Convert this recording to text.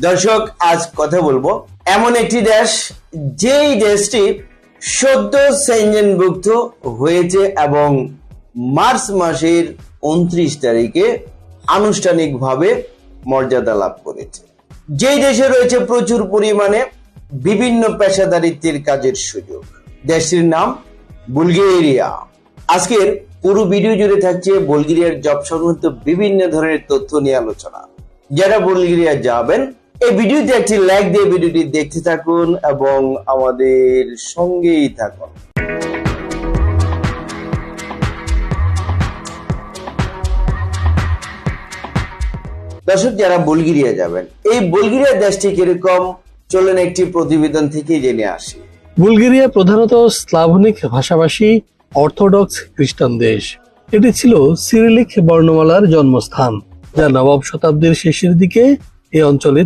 দর্শক, আজ কথা বলবো এমন একটি দেশ, যেই দেশটি সদ্য সেনজেনভুক্ত হয়েছে এবং মার্চ মাসের 29 তারিখে আনুষ্ঠানিকভাবে মর্যাদা লাভ করেছে। যেই দেশে রয়েছে প্রচুর পরিমাণে বিভিন্ন পেশাদারিত্বের কাজের সুযোগ। দেশটির নাম বুলগেরিয়া। আজকের পুরো ভিডিও জুড়ে থাকছে বুলগেরিয়ার জব সংক্রান্ত বিভিন্ন ধরনের তথ্য নিয়ে আলোচনা। যারা বুলগেরিয়া যাবেন, এই ভিডিওতে একটি লাইক দিয়ে ভিডিওটি দেখতে থাকুন এবং আমাদের সঙ্গেই থাকুন। দর্শক, যারা বুলগেরিয়া যাবেন, এই বুলগেরিয়া দেশটি কিরকম চলেন একটি প্রতিবেদন থেকে জেনে আসি। বুলগেরিয়া প্রধানত স্লাভনিক ভাষাভাষী অর্থোডক্স খ্রিস্টান দেশ। এটি ছিল সিরিলিক বর্ণমালার জন্মস্থান, যা নবম শতাব্দীর শেষের দিকে এই অঞ্চলে